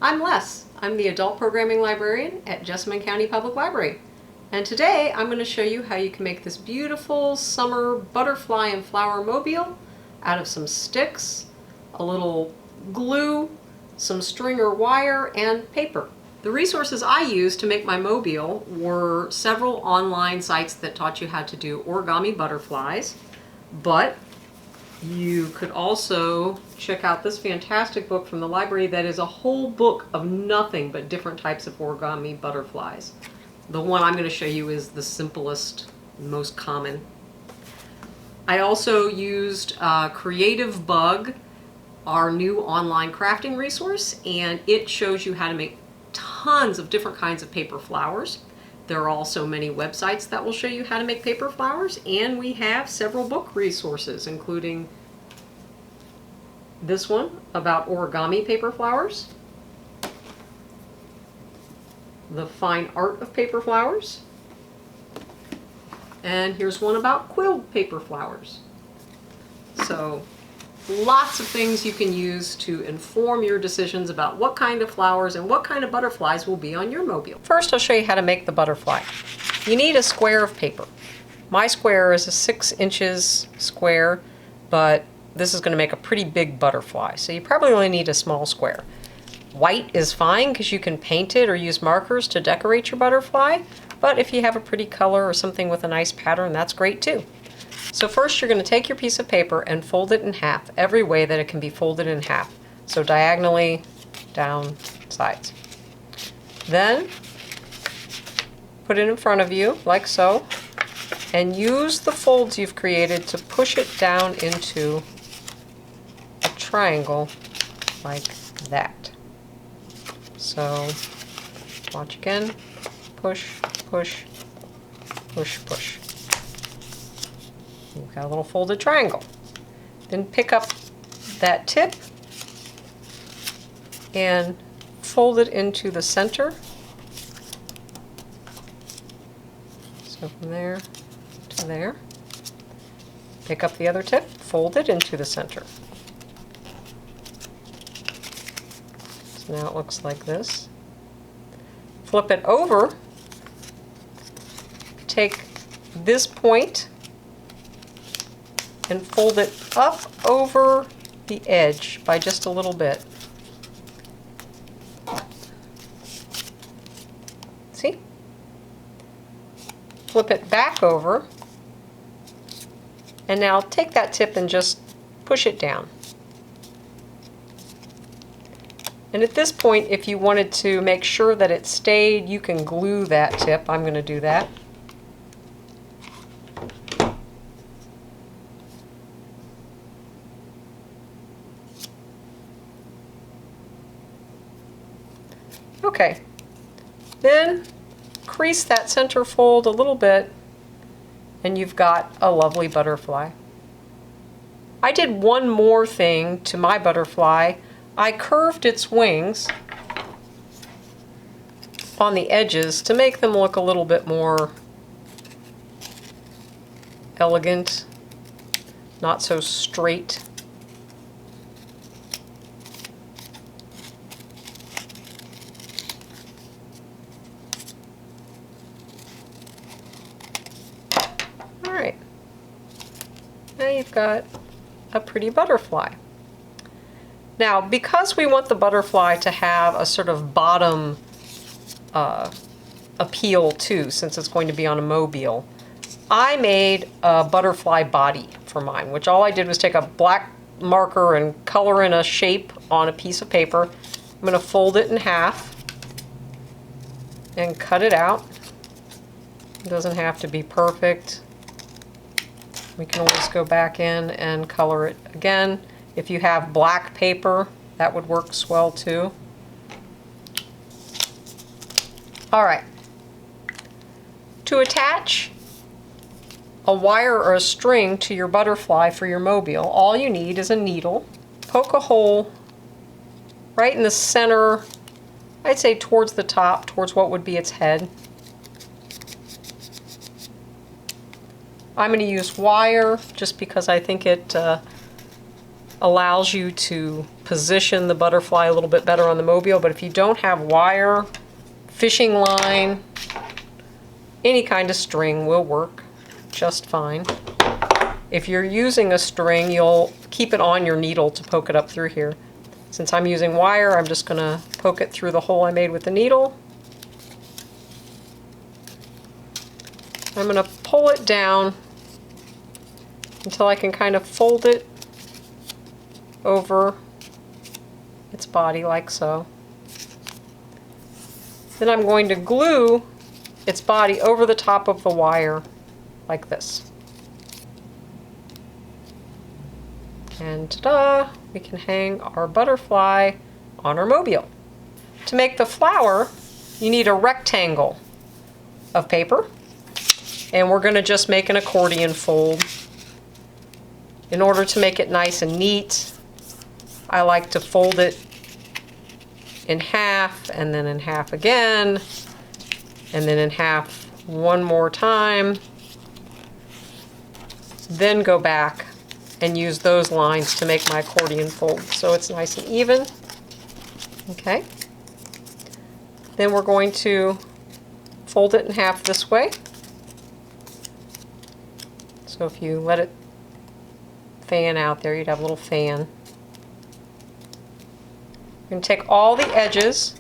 I'm Les. I'm the Adult Programming Librarian at Jessamine County Public Library. And today I'm going to show you how you can make this beautiful summer butterfly and flower mobile out of some sticks, a little glue, some string or wire, and paper. The resources I used to make my mobile were several online sites that taught you how to do origami butterflies, but you could also check out this fantastic book from the library that is a whole book of nothing but different types of origami butterflies. The one I'm going to show you is the simplest, most common. I also used Creative Bug, our new online crafting resource, and it shows you how to make tons of different kinds of paper flowers. There are also many websites that will show you how to make paper flowers, and we have several book resources, including this one about origami paper flowers, The Fine Art of Paper Flowers, and here's one about quilled paper flowers. So lots of things you can use to inform your decisions about what kind of flowers and what kind of butterflies will be on your mobile. First, I'll show you how to make the butterfly. You need a square of paper. My square is a 6 inches square, but this is going to make a pretty big butterfly, so you probably only need a small square. White is fine because you can paint it or use markers to decorate your butterfly, but if you have a pretty color or something with a nice pattern, that's great too. So first you're going to take your piece of paper and fold it in half, every way that it can be folded in half. So diagonally, down, sides. Then put it in front of you, like so, and use the folds you've created to push it down into a triangle like that. So watch again, push, push, push, push. You've got a little folded triangle. Then pick up that tip and fold it into the center. So from there to there. Pick up the other tip, fold it into the center. So now it looks like this. Flip it over. Take this point and fold it up over the edge by just a little bit. See? Flip it back over, and now take that tip and just push it down. And at this point, if you wanted to make sure that it stayed, you can glue that tip. I'm going to do that. Okay, then crease that center fold a little bit and you've got a lovely butterfly. I did one more thing to my butterfly. I curved its wings on the edges to make them look a little bit more elegant, not so straight. Now you've got a pretty butterfly. Now, because we want the butterfly to have a sort of bottom appeal too, since it's going to be on a mobile, I made a butterfly body for mine, which all I did was take a black marker and color in a shape on a piece of paper. I'm going to fold it in half and cut it out. It doesn't have to be perfect. We can always go back in and color it again. If you have black paper, that would work swell too. All right. To attach a wire or a string to your butterfly for your mobile, all you need is a needle. Poke a hole right in the center, I'd say towards the top, towards what would be its head. I'm going to use wire just because I think it allows you to position the butterfly a little bit better on the mobile, but if you don't have wire, fishing line, any kind of string will work just fine. If you're using a string, you'll keep it on your needle to poke it up through here. Since I'm using wire, I'm just going to poke it through the hole I made with the needle. I'm going to pull it down until I can kind of fold it over its body like so. Then I'm going to glue its body over the top of the wire like this. And ta-da! We can hang our butterfly on our mobile. To make the flower, you need a rectangle of paper, and we're going to just make an accordion fold. In order to make it nice and neat, I like to fold it in half, and then in half again, and then in half one more time, then go back and use those lines to make my accordion fold so it's nice and even. Okay. Then we're going to fold it in half this way. So if you let it fan out there, you'd have a little fan. You're going to take all the edges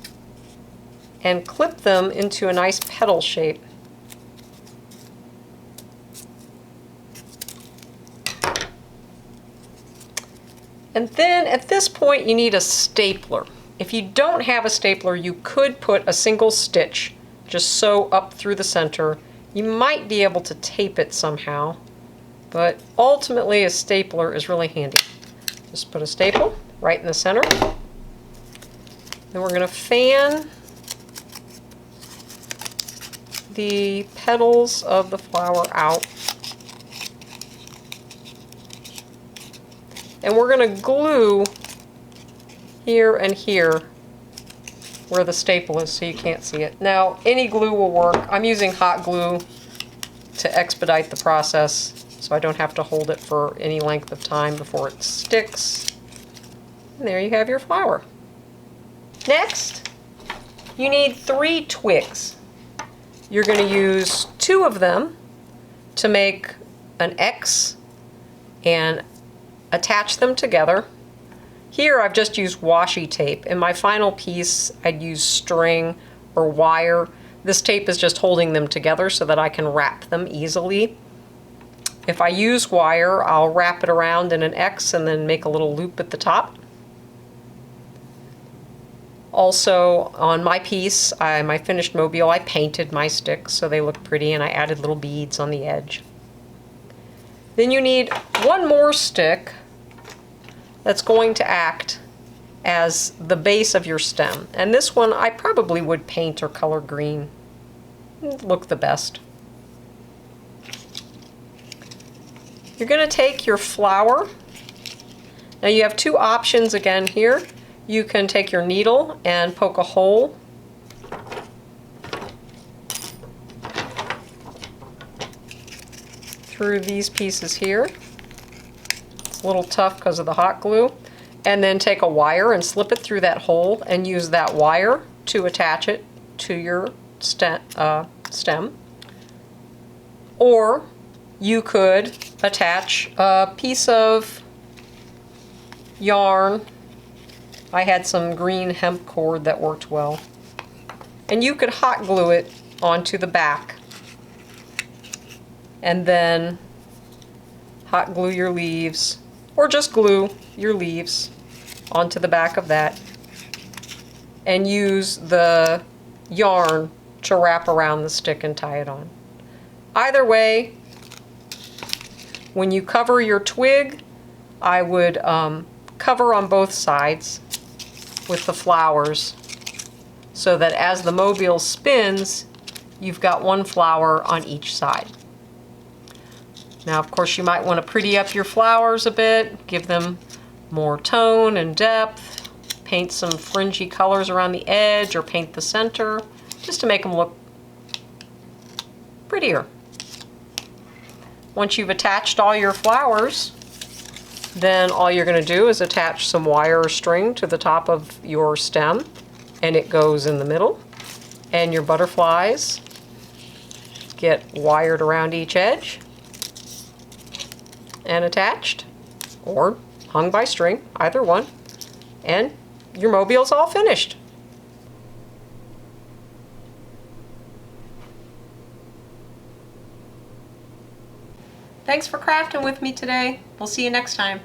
and clip them into a nice petal shape. And then at this point you need a stapler. If you don't have a stapler, you could put a single stitch just sew up through the center. You might be able to tape it somehow, but ultimately a stapler is really handy. Just put a staple right in the center. Then we're going to fan the petals of the flower out. And we're going to glue here and here where the staple is so you can't see it. Now, any glue will work. I'm using hot glue to expedite the process so I don't have to hold it for any length of time before it sticks. And there you have your flower. Next, you need 3 twigs. You're going to use 2 of them to make an X and attach them together. Here I've just used washi tape. In my final piece I'd use string or wire. This tape is just holding them together so that I can wrap them easily. If I use wire, I'll wrap it around in an X and then make a little loop at the top. Also, on my piece, my finished mobile, I painted my sticks so they look pretty, and I added little beads on the edge. Then you need 1 more stick that's going to act as the base of your stem. And this one I probably would paint or color green. It'd look the best. You're going to take your flower. Now you have 2 options again here. You can take your needle and poke a hole through these pieces here. It's a little tough because of the hot glue. And then take a wire and slip it through that hole and use that wire to attach it to your stem. Or you could attach a piece of yarn. I had some green hemp cord that worked well. And you could hot glue it onto the back. And then hot glue your leaves, or just glue your leaves onto the back of that. And use the yarn to wrap around the stick and tie it on. Either way, when you cover your twig, I would cover on both sides with the flowers so that as the mobile spins, you've got 1 flower on each side. Now, of course, you might want to pretty up your flowers a bit, give them more tone and depth, paint some fringy colors around the edge or paint the center, just to make them look prettier. Once you've attached all your flowers, Then all you're going to do is attach some wire or string to the top of your stem, and it goes in the middle. And your butterflies get wired around each edge and attached, or hung by string, either one. And your mobile's all finished. Thanks for crafting with me today. We'll see you next time.